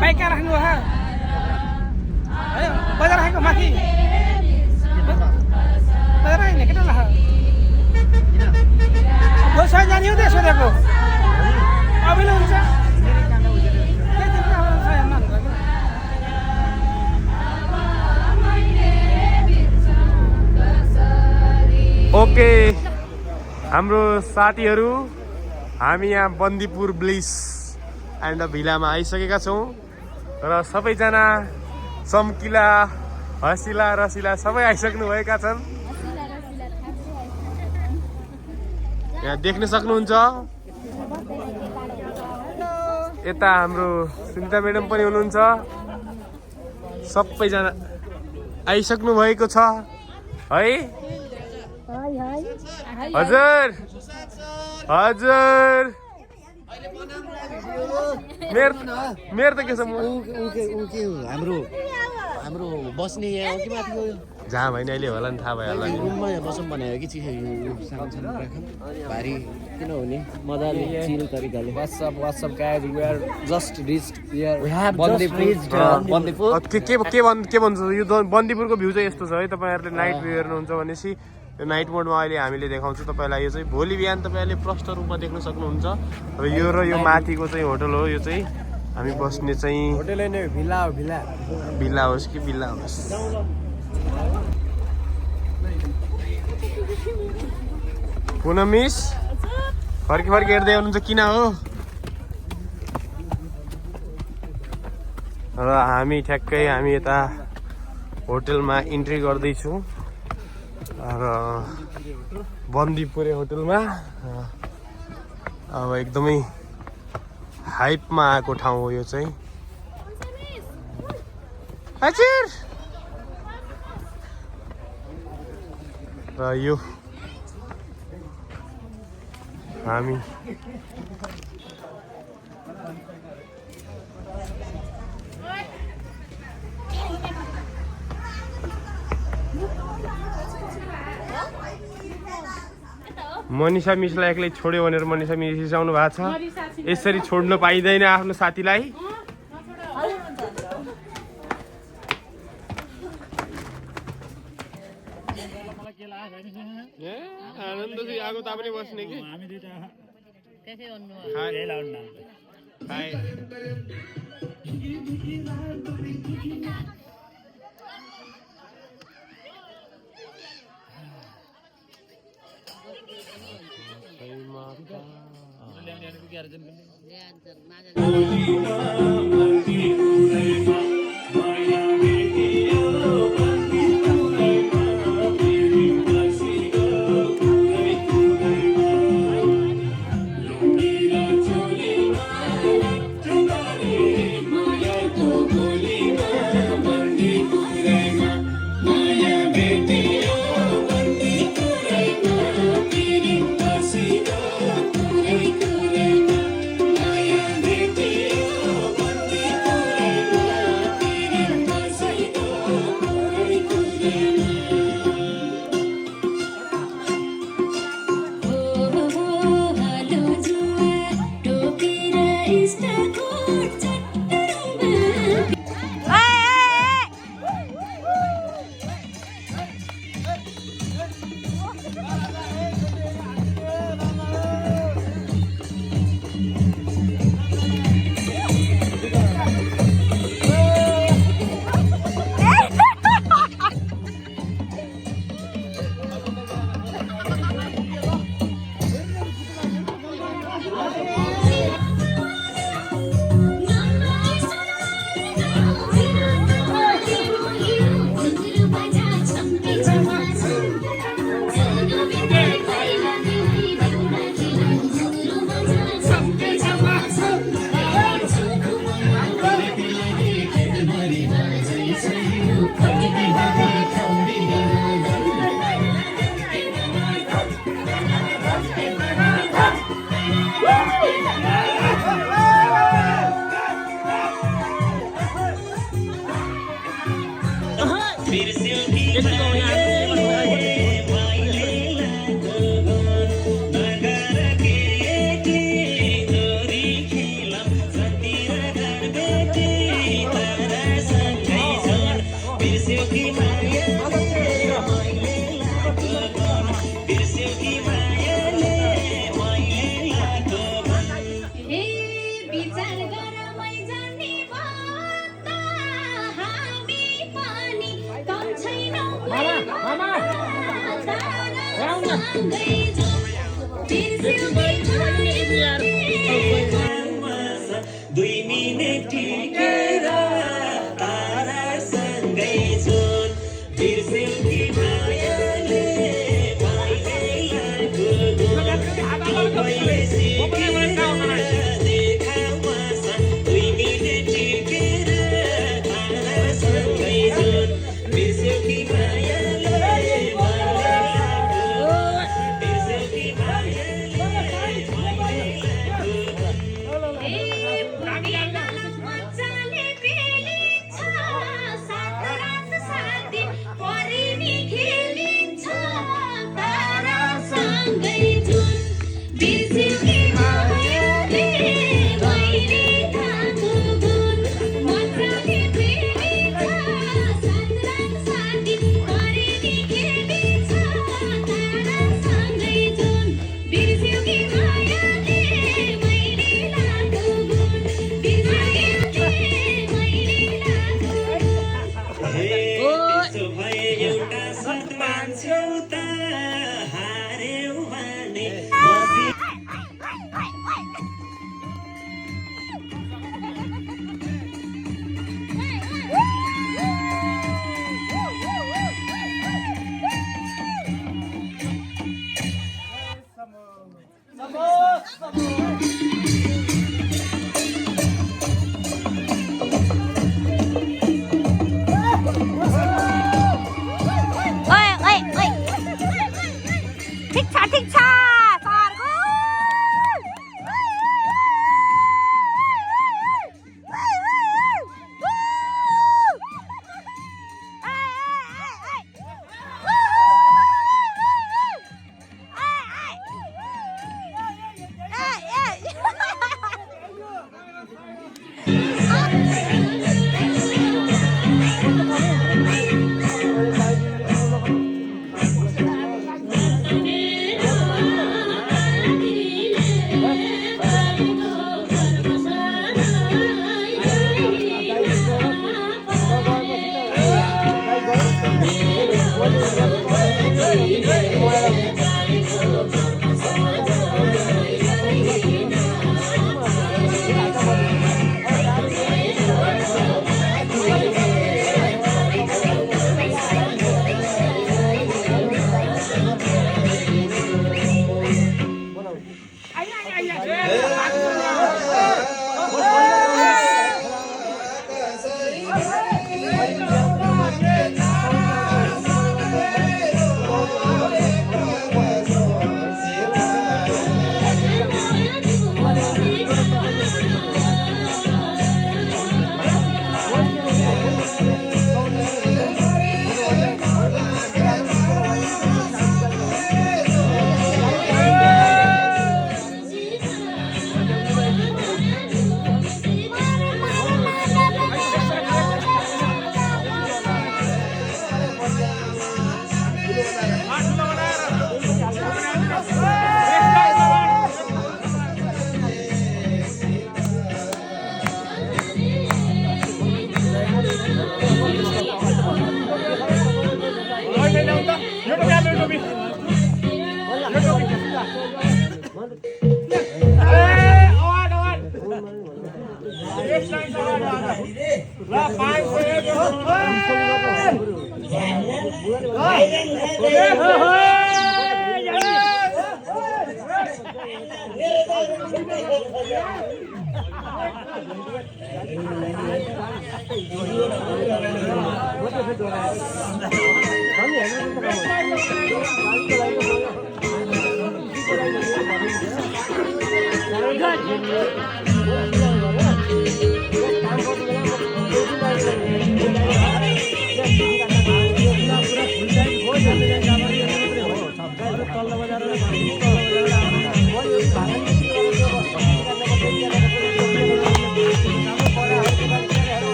Bike कहाँ राख्नु हो बजार राखेको माथि बजार होइन केटा ल पैसा जाने हो त्यहाँ सोधेको अभिलो हुन्छ ओके हाम्रो साथीहरू हामी यहाँ बन्दीपुर ब्लिस एन्ड भिलामा आइसकेका छौँ र सबैजना चम्किला हसिला रसिला सबै आइसक्नु भएका छन्। यहाँ देख्न सक्नुहुन्छ यता हाम्रो सुनिता म्याडम पनि हुनुहुन्छ सबैजना आइसक्नु भएको छ है। हजुर हजुर मेरो त के छ हाम्रो बस्ने यहाँ हो कि माथि हो जहाँ भयो नि अहिले होला नि थाहा भयो होला नि रुममा बसौँ भनेको कि भारी किन हुने मजाले चिल तरिकाले What's up guys, we are just reached here. We have just reached Bandipur. के भन्छ यो बन्दीपुरको भ्यू चाहिँ यस्तो छ है। तपाईँहरूले नाइट भ्यू हेर्नुहुन्छ भनेपछि नाइट मोडमा अहिले हामीले देखाउँछौँ तपाईँलाई। यो चाहिँ भोलि बिहान तपाईँहरूले प्रष्ट रूपमा देख्न सक्नुहुन्छ। र यो माथिको चाहिँ होटल हो। यो चाहिँ हामी बस्ने चाहिँ होटल होइन भिला हो भिला भिला होस् कि भिला होस्। पुनः मिस फर्की हेर्दै हुनुहुन्छ किन हो। र हामी ठ्याक्कै हामी यता होटलमा इन्ट्री गर्दैछौँ र बन्दीपुरे होटलमा अब एकदमै हाइपमा आएको ठाउँ हो यो चाहिँ। हजुर र यो हामी मनिषा मिसलाई एक्लै छोड्यो भनेर मनिषा मिस रिसाउनु भएको छ। यसरी छोड्नु पाइँदैन आफ्नो साथीलाई। आनन्द चाहिँ आगो तापनि बस्ने कि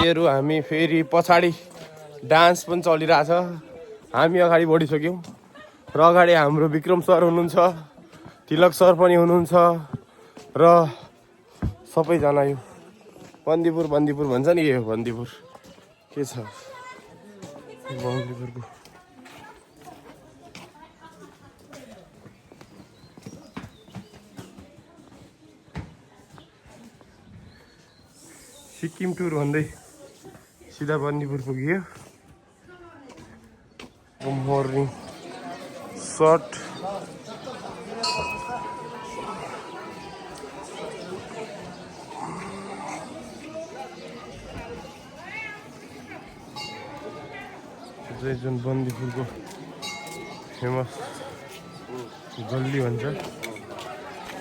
दाइहरू हामी फेरि पछाडि डान्स पनि चलिरहेछ। हामी अगाडि बढिसक्यौँ र अगाडि हाम्रो विक्रम सर हुनुहुन्छ, तिलक सर पनि हुनुहुन्छ र सबैजना यो बन्दीपुर भन्छ नि, यो बन्दीपुर के छ बन्दीपुरको सिक्किम टुर भन्दै सिधा बन्दीपुर पुग्यो। मर्निङ सर्ट जुन बन्दीपुरको फेमस गल्ली भन्छ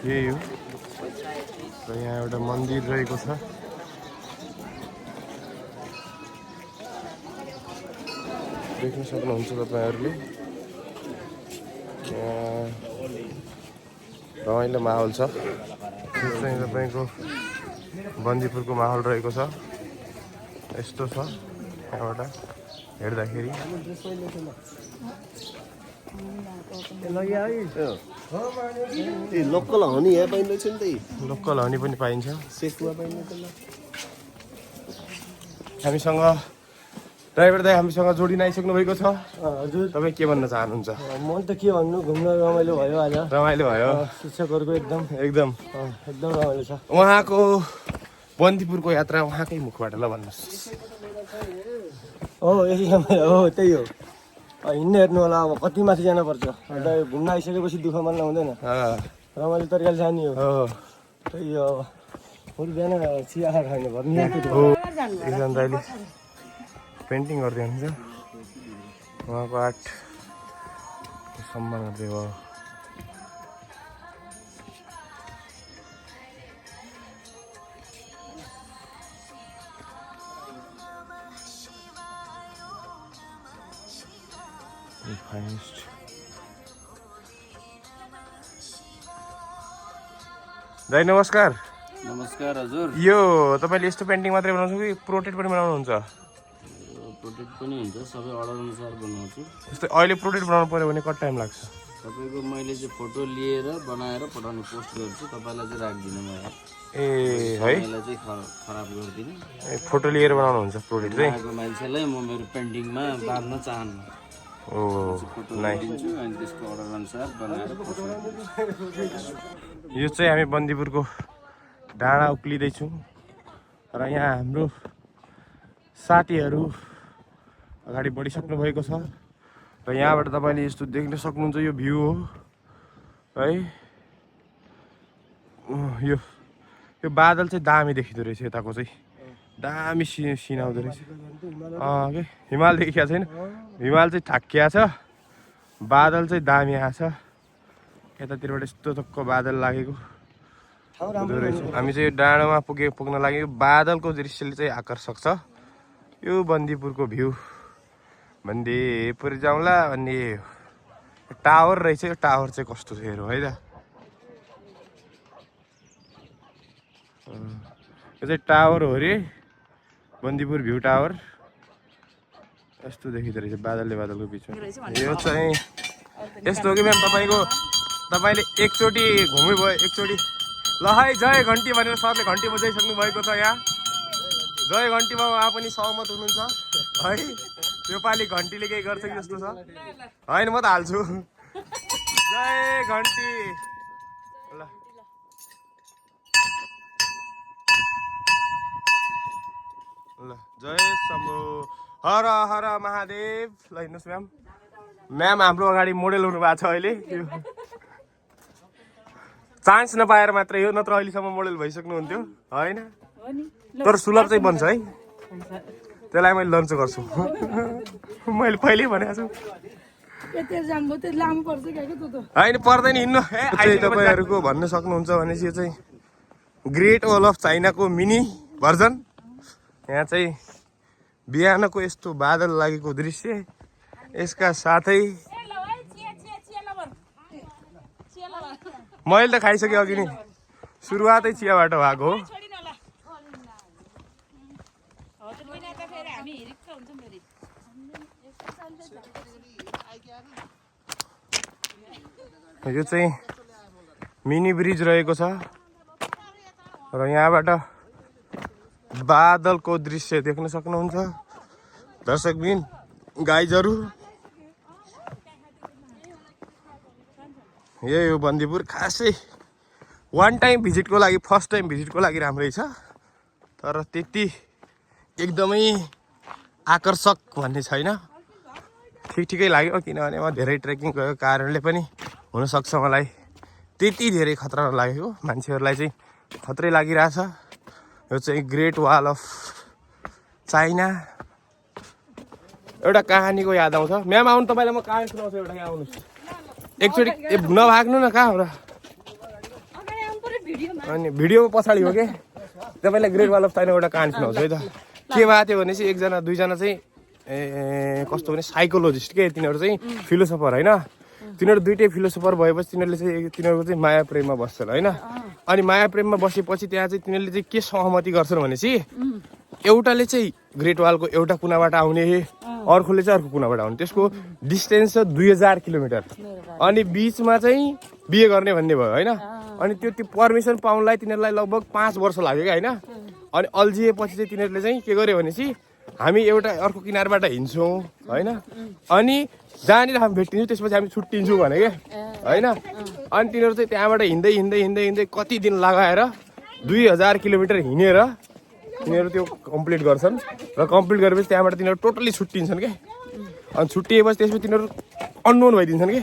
यही हो र यहाँ एउटा मन्दिर रहेको छ। देख्न सक्नुहुन्छ तपाईँहरूले रमाइलो माहौल छ। यो चाहिँ तपाईँको बन्दीपुरको माहौल रहेको छ। यस्तो छ यहाँबाट हेर्दाखेरि। लोकल हनी यहाँ पाइँदैछ नि त, लोकल हनी पनि पाइन्छ। सेकुवा पाइँदैछ। हामीसँग ड्राइभर दाइ हामीसँग जोडिन आइसक्नु भएको छ। हजुर, तपाईँ के भन्न चाहनुहुन्छ? म त के भन्नु, घुम्न रमाइलो भयो आज। रमाइलो भयो शिक्षकहरूको एकदम रमाइलो छ। उहाँको बन्दीपुरको यात्रा उहाँकै मुखबाट ल भन्नुहोस्। हो यही हो, त्यही हो। हिँड्ने हेर्नु होला, अब कति माथि जानुपर्छ। घुम्न आइसकेपछि दुःख मान्न हुँदैन, रमाइलो तरिकाले जाने हो। त्यही हो, अब भोलि बिहान चिया खाने भन्ने। एकजना दाइले पेन्टिङ गर्दै हुन्छ, उहाँको आर्ट सम्मान गर्दै भयो। दाइ नमस्कार। नमस्कार हजुर। यो तपाईँले यस्तो पेन्टिङ मात्रै बनाउँछ कि प्रोटेट पनि बनाउनुहुन्छ? प्रोटेक्ट पनि हुन्छ, सबै अर्डर अनुसार बनाउँछु। यस्तो अहिले प्रोटेट बनाउनु पऱ्यो भने कति टाइम लाग्छ? तपाईँको मैले चाहिँ फोटो लिएर बनाएर पठाउने पोस्ट गर्छु, तपाईँलाई चाहिँ राख्दिनँ म। ए है, यसलाई चाहिँ खराब गर्दिनँ। ए फोटो लिएर बनाउनुहुन्छ प्रोटेट चाहिँ? आएको मान्छेलाई म मेरो पेन्टिङमा बाँध्न चाहन्न। ओ फोटो नाइस। दिन्छु अनि त्यसको अर्डर अनुसार बनाएर पोस्ट गर्छु। यो चाहिँ हामी बन्दीपुरको डाँडा उक्लिँदैछौँ र यहाँ हाम्रो साथीहरू अगाडि बढिसक्नु भएको छ र यहाँबाट तपाईँले यस्तो देख्न सक्नुहुन्छ। यो भ्यू हो है। यो बादल चाहिँ दामी देखिँदो रहेछ, यताको चाहिँ दामी सिनाउँदो रहेछ। के हिमाल देखिया छैन, हिमाल चाहिँ ठाकिया छ, बादल चाहिँ दामी आछ। यतातिरबाट यस्तो टक्क बादल लागेको हुँदो रहेछ। हामी चाहिँ यो डाँडोमा पुग्न लाग्यो। बादलको दृश्यले चाहिँ आकर्षक छ। यो बन्दीपुरको भ्यू, बन्दीपुर जाउँला भन्ने टावर रहेछ। यो टावर चाहिँ कस्तो छ हेरौँ है त। यो चाहिँ टावर हो अरे, बन्दीपुर भ्यू टावर। यस्तो देखिँदो रहेछ बादलको बिचमा। यो चाहिँ यस्तो हो कि म्याम, तपाईँले एकचोटि घुम्नुभयो, एकचोटि ल है जय घन्टी भनेर सरले घन्टी बजाइसक्नु भएको छ। यहाँ जय घन्टीमा उहाँ पनि सहमत हुनुहुन्छ है। यो पालि घन्टीले केही गर्छ कि जस्तो छ। होइन म त हाल्छु। जय घन्टी। ल ल जय शम्भु हर हर महादेव। ल हिँड्नुहोस् म्याम। म्याम हाम्रो अगाडि मोडेल हुनु भएको छ अहिले। चान्स नपाएर मात्रै हो, नत्र अहिलेसम्म मोडेल भइसक्नुहुन्थ्यो होइन। तर सुलभ चाहिँ बन्छ है, त्यसलाई मैले लन्च गर्छु। मैले पहिल्यै भनेको छु। होइन पर्दैन, हिँड्नु। तपाईँहरूको भन्न सक्नुहुन्छ भनेपछि यो चाहिँ ग्रेट वल अफ चाइनाको मिनी भर्जन। यहाँ चाहिँ बिहानको यस्तो बादल लागेको दृश्य, यसका साथै मैले त खाइसकेँ अघि नै, सुरुवातै चियाबाट भएको हो। यो चाहिँ मिनी ब्रिज रहेको छ र यहाँबाट बादलको दृश्य देख्न सक्नुहुन्छ दर्शकबिन गाइजहरू। यही हो बन्दीपुर। खासै वान टाइम भिजिटको लागि फर्स्ट टाइम भिजिटको लागि राम्रै छ, तर त्यति एकदमै आकर्षक भन्ने छैन। ठिकै लाग्यो किनभने म धेरै ट्रेकिङ गएको कारणले पनि हुनसक्छ मलाई त्यति धेरै खतरा नलागेको। मान्छेहरूलाई चाहिँ खतरै लागिरहेछ। यो चाहिँ ग्रेट वाल अफ चाइना। एउटा कहानीको याद आउँछ। म्याम आउनु, तपाईँलाई म कहानी सुनाउँछु एउटा। यहाँ आउनुहोस् एकचोटि। नभाग्नु न कहाँ हो र? अनि भिडियोमा पछाडि हो कि तपाईँलाई ग्रेट वाल अफ चाइना एउटा कहानी सुनाउँछु है त। के भएको थियो भनेपछि एकजना दुईजना चाहिँ कस्तो भने साइकोलोजिस्ट के, तिनीहरू चाहिँ फिलोसफर होइन। तिनीहरू दुइटै फिलोसफर भएपछि तिनीहरूको चाहिँ माया प्रेममा बस्छन् होइन। अनि माया प्रेममा बसेपछि त्यहाँ चाहिँ तिनीहरूले चाहिँ के सहमति गर्छन् भनेपछि एउटाले चाहिँ ग्रेट वालको एउटा कुनाबाट आउने, अर्कोले चाहिँ अर्को कुनाबाट आउने। त्यसको डिस्टेन्स छ 2000 किलोमिटर। अनि बिचमा चाहिँ बिहे गर्ने भन्ने भयो होइन। अनि त्यो पर्मिसन पाउनलाई तिनीहरूलाई लगभग 5 वर्ष लाग्यो क्या होइन। अनि अल्झिएपछि चाहिँ तिनीहरूले चाहिँ के गर्यो भनेपछि हामी एउटा अर्को किनारबाट हिँड्छौँ होइन। अनि जहाँनिर हामी भेटिन्छौँ त्यसपछि हामी छुट्टिन्छौँ भने क्या होइन। अनि तिनीहरू चाहिँ त्यहाँबाट हिँड्दै हिँड्दै हिँड्दै हिँड्दै कति दिन लगाएर 2000 किलोमिटर हिँडेर तिनीहरू त्यो कम्प्लिट गर्छन्। र कम्प्लिट गरेपछि त्यहाँबाट तिनीहरू टोटल्ली छुट्टिन्छन् क्या। अनि छुट्टिएपछि त्यसपछि तिनीहरू अननोन भइदिन्छन् कि।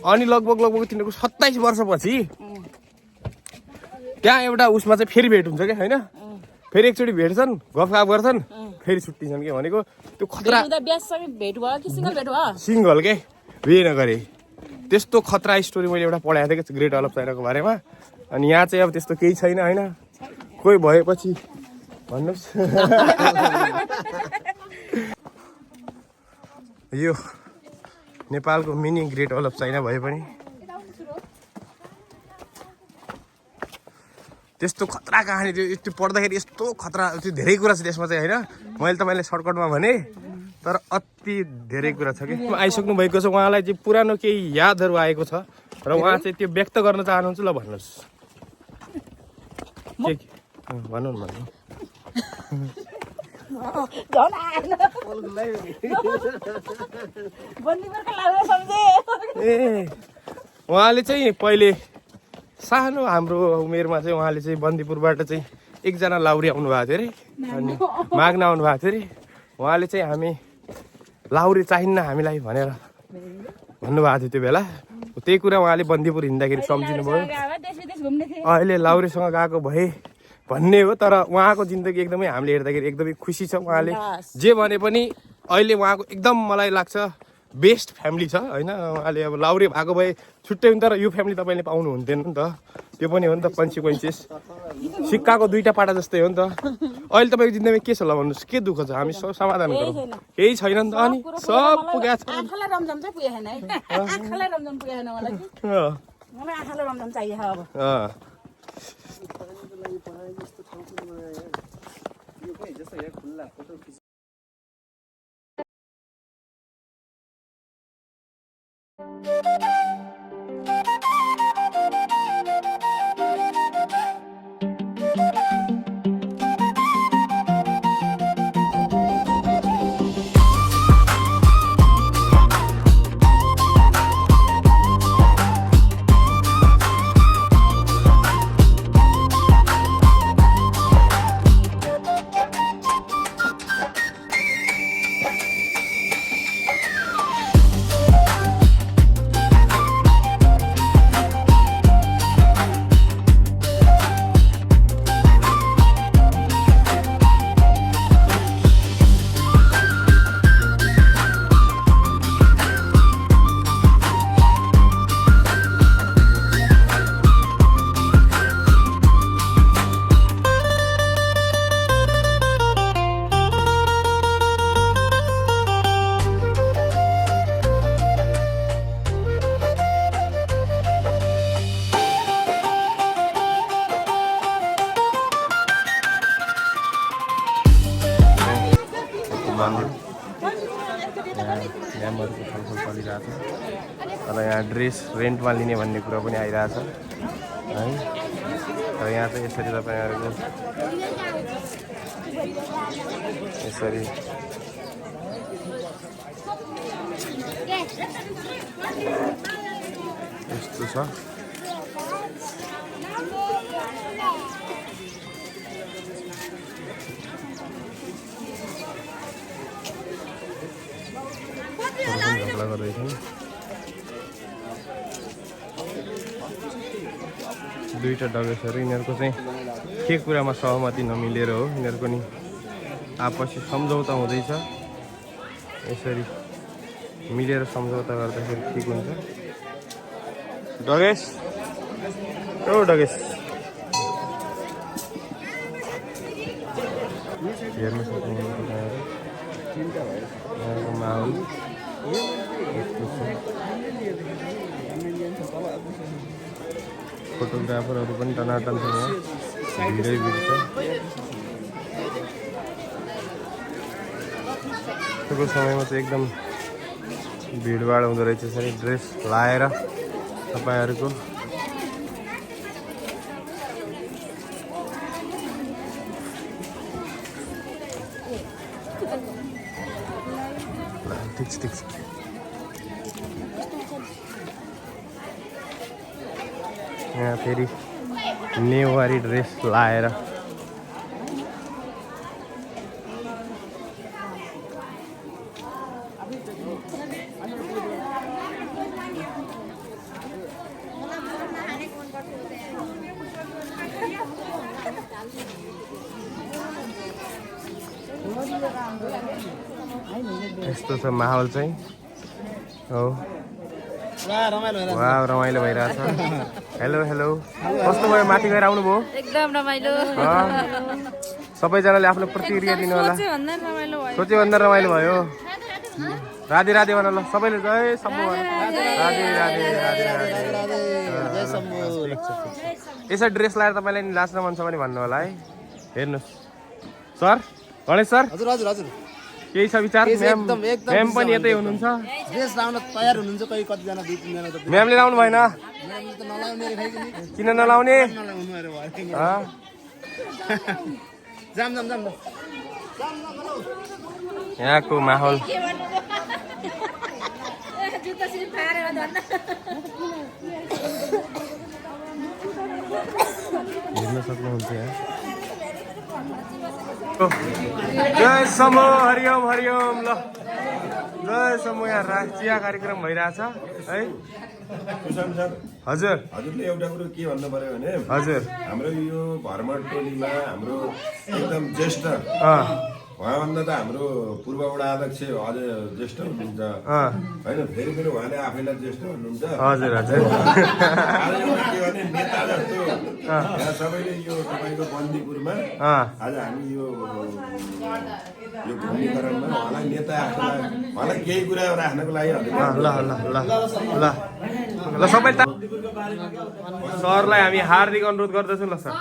अनि लगभग तिनीहरूको 27 वर्षपछि त्यहाँ एउटा उसमा चाहिँ फेरि भेट हुन्छ क्या होइन। फेरि एकचोटि भेट्छन्, गफगाफ गर्छन्, फेरि छुट्टिन्छन् कि। भनेको त्यो खतरा सिङ्गल के बिहे नगरे। त्यस्तो खतरा स्टोरी मैले एउटा पढाएको थिएँ ग्रेट वाल अफ चाइनाको बारेमा। अनि यहाँ चाहिँ अब त्यस्तो केही छैन होइन। कोही भएपछि भन्नुहोस्। यो नेपालको mini great wall of China भए पनि त्यस्तो खतरा कहानी थियो। त्यो पढ्दाखेरि यस्तो खतरा, त्यो धेरै कुरा छ त्यसमा चाहिँ होइन। मैले तपाईँलाई सर्टकटमा भने तर अति धेरै कुरा छ कि। आइसक्नु भएको छ, उहाँलाई चाहिँ पुरानो केही यादहरू आएको छ र उहाँ चाहिँ त्यो व्यक्त गर्न चाहनुहुन्छ। ल भन्नुहोस् के भन्नु भन्नु। ए उहाँले चाहिँ पहिले सानो हाम्रो उमेरमा चाहिँ उहाँले चाहिँ बन्दीपुरबाट चाहिँ एकजना लाउरी आउनु भएको थियो अरे। अनि माग्न आउनु भएको थियो अरे। उहाँले चाहिँ हामी लाउरी चाहिन्न हामीलाई भनेर भन्नुभएको थियो त्यो बेला। त्यही कुरा उहाँले बन्दीपुर हिँड्दाखेरि सम्झिनु भयो। अहिले लाउरीसँग गएको भए भन्ने हो। तर उहाँको जिन्दगी एकदमै हामीले हेर्दाखेरि एकदमै खुसी छ। उहाँले जे भने पनि अहिले उहाँको एकदम मलाई लाग्छ बेस्ट फ्यामिली छ होइन। उहाँले अब लाउरी भएको भए छुट्टै हुन्थ्यो, तर यो फ्यामिली तपाईँले पाउनु हुन्थेन नि त। त्यो पनि हो नि त कन्सिक्वेन्सेस। सिक्काको दुईटा पाटा जस्तै हो नि त। अहिले तपाईँको जिन्दगीमा के छ ल भन्नुहोस्, के दुःख छ? हामी सब समाधान गरौँ। केही छैन नि त। अनि सब पुगेको छ। ड्रेस रेन्टमा लिने भन्ने कुरा पनि आइरहेछ है। र यहाँ चाहिँ यसरी तपाईँहरूको यसरी यस्तो छ। दुईटा डगेसहरू यिनीहरूको चाहिँ के कुरामा सहमति नमिलेर हो, यिनीहरूको नि आपसी सम्झौता हुँदैछ। यसरी मिलेर सम्झौता गर्दाखेरि ठिक हुन्छ। डगेस ओ डगेस हेर्नु सक्नुहुन्छ माहौल फोटोग्राफरहरू पनि टनाटन छ यहाँ, भिडै भिड छ। यस्तोको समयमा चाहिँ एकदम भिडभाड हुँदो रहेछ। यसरी ड्रेस लाएर तपाईँहरूको ठिक छ। यहाँ फेरि नेवारी ड्रेस लाएर यस्तो छ माहौल चाहिँ हो। वाह रमाइलो भइरहेछ। हेलो हेलो कस्तो भयो? माथि गएर आउनुभयो? एकदम रमाइलो। सबैजनाले आफ्नो प्रतिक्रिया दिनु होला। सोचे भन्दा रमाइलो भयो। राधे राधे भन ल सबैले। जय शम्भु भन। राधे राधे राधे राधे। यसरी ड्रेस लाएर तपाईँलाई नि नाच्न मन छ भने भन्नु होला है। हेर्नुहोस् सर, गणेश सर। हजुर हजुर हजुर केही छ विचार? म्याम पनि यतै हुनुहुन्छ। ड्रेस लाउन तयार हुनुहुन्छ कोही कतिजना, 2-3 जना। म्यामले लाउनु भएन? किन नलाउने? यहाँको माहौल हेर्न सक्नुहुन्छ यहाँ। जय शम्भु, हरिओम हरिओम। ल जय शम्भु। यहाँ चिया कार्यक्रम भइरहेछ है। हजुर हजुरले एउटा कुरो के भन्नु पर्यो भने हजुर हाम्रो यो भर्मट टोलीमा हाम्रो एकदम ज्येष्ठ उहाँभन्दा त हाम्रो पूर्व वडा अध्यक्ष अझै ज्येष्ठ हुनुहुन्छ होइन। फेरि पनि उहाँले आफैलाई ज्येष्ठ भन्नुहुन्छ। हजुर हजुर आज एउटा के भने नेता जस्तो यहाँ सबैले यो तपाईँको बन्दीपुरमा आज हामी यो भूमिकरणमा उहाँलाई नेता उहाँलाई केही कुरा राख्नको लागि ल ल ल ल ल सबै सरलाई हामी हार्दिक अनुरोध गर्दछौँ। ल सर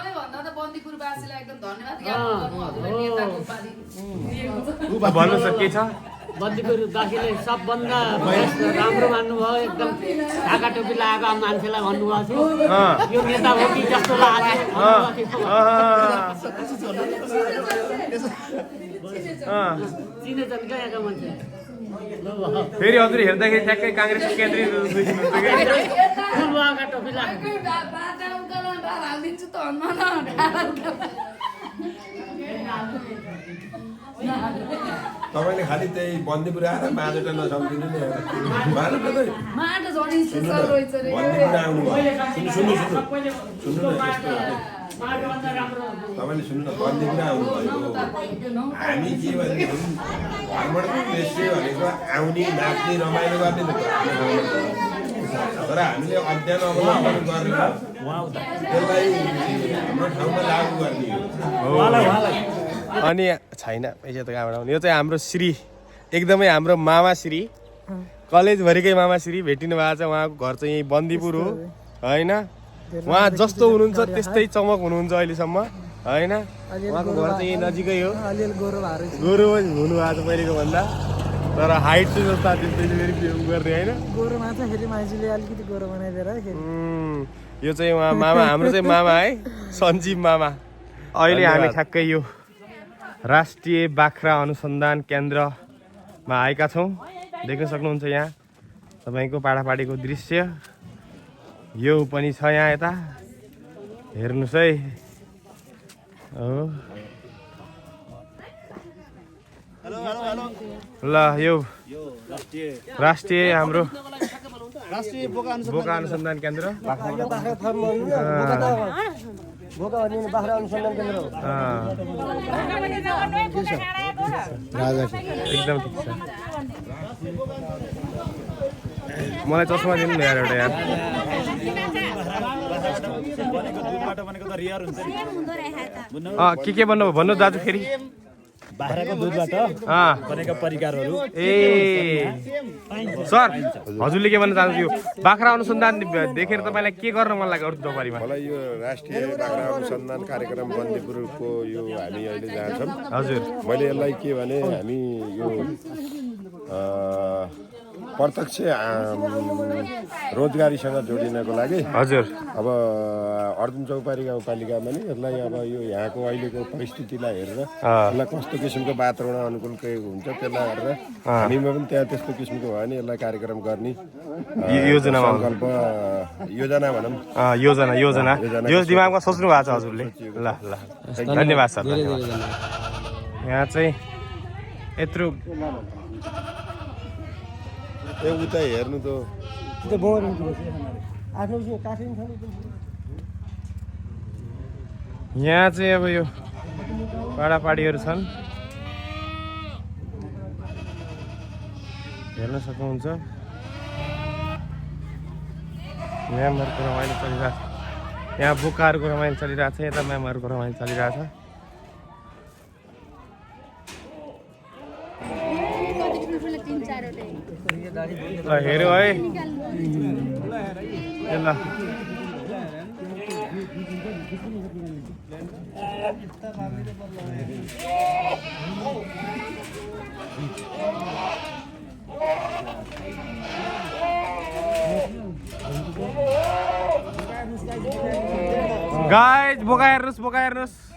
भन्नु सर के छ? बन्दीपुरवासीले सबभन्दा राम्रो मान्नुभयो। एकदम ढाका टोपी लगाएको मान्छेलाई भन्नुभएको थियो यो नेता हो कि जस्तो लाग्यो। चिनेछन् क्या यहाँका मान्छे। फेरि हजुर हेर्दाखेरि ठ्याक्कै काङ्ग्रेस केन्द्रीय टोपी लगाएको। तपाईँले खालि त्यही बन्दीपुर आएर माटो नसम्झिनु नि। माटो त बन्दीपुर आउनु भयो। सुन्नु न तपाईँले सुन्नु न, बन्दीपुर आउनुभयो। हामी के भनेको भर्मट देशले भनेको आउने नाच्ने रमाइलो गर्ने तर हामीले अध्ययन अवलोकन गरेर त्यसलाई हाम्रो ठाउँमा लागू गर्ने हो। अनि छैन पैसा त कहाँबाट आउने? यो चाहिँ हाम्रो श्री, एकदमै हाम्रो मामा श्री, कलेजभरिकै मामा श्री भेटिनु भएको छ। उहाँको घर चाहिँ यहीँ बन्दीपुर हो होइन। उहाँ जस्तो हुनुहुन्छ त्यस्तै चमक हुनुहुन्छ अहिलेसम्म होइन। उहाँको घर चाहिँ यहीँ नजिकै हो। गोरु हुनुभएको छ पहिलेको भन्दा। तर हाइट चाहिँ जस्तो त्यसले फेरि बिहेव गर्ने होइन गोरो माछा फेरि मान्छेले अलिकति गोरो बनाइदिएर यो चाहिँ उहाँ मामा हाम्रो चाहिँ मामा है सञ्जीव मामा अहिले हामी ठ्याक्कै यो राष्ट्रिय बाख्रा अनुसन्धान केन्द्रमा आएका छौँ देख्न सक्नुहुन्छ यहाँ तपाईँको पाडापाडीको दृश्य यो पनि छ यहाँ यता हेर्नुहोस् है हो ल यो राष्ट्रिय हाम्रो बोका अनुसन्धान केन्द्र बाख्रा फार्म बोका भन्ने बाख्रा अनुसन्धान केन्द्र हो एकदम ठिक छ मलाई चस्मा दिनु न यार एउटा यार के भन्नुभयो भन्नु दाजु फेरि बाख्राको दुधबाट बनेका परिकारहरू ए सर हजुरले के भन्न चाहनुहुन्छ यो बाख्रा अनुसन्धान देखेर तपाईँलाई के गर्न मन लाग्यो अर्धबारीमा मलाई यो राष्ट्रिय बाख्रा अनुसन्धान कार्यक्रम बन्दीपुरको यो हामी अहिले जहाँ छौँ हजुर मैले यसलाई के भने हामी यो प्रत्यक्ष रोजगारीसँग जोडिनको लागि हजुर अब अर्जुन चौपारी गाउँपालिकामा नि यसलाई अब यो यहाँको अहिलेको परिस्थितिलाई हेरेर यसलाई कस्तो किसिमको वातावरण अनुकूल के हुन्छ त्यसलाई हेरेर हामीमा पनि त्यहाँ त्यस्तो किसिमको भयो भने यसलाई कार्यक्रम गर्ने योजनामा सङ्कल्प योजना भनौँ योजना यो दिमागमा सोच्नु भएको छ हजुरले ल ल धन्यवाद सर यहाँ चाहिँ यत्रो ए उता हेर्नु त यहाँ चाहिँ अब यो पाडापाडीहरू छन् हेर्न सक्नुहुन्छ म्यामहरूको रमाइलो चलिरहेको छ यहाँ बोकाहरूको रमाइलो चलिरहेको छ यता म्यामहरूको रमाइलो चलिरहेको छ हेऱ्यो है ल गाइज बोका हेर्नुहोस्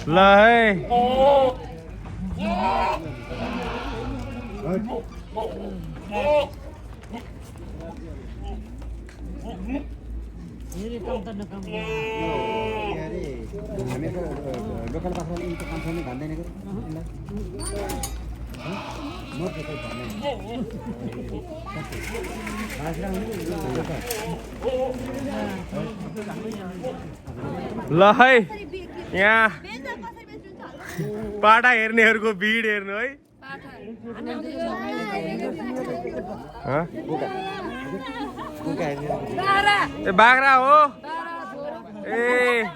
ल है लोकल बाख्रा कन्फर्म भन्दैन ल है यहाँ पाटा हेर्नेहरूको भिड हेर्नु है ए बाख्रा हो ए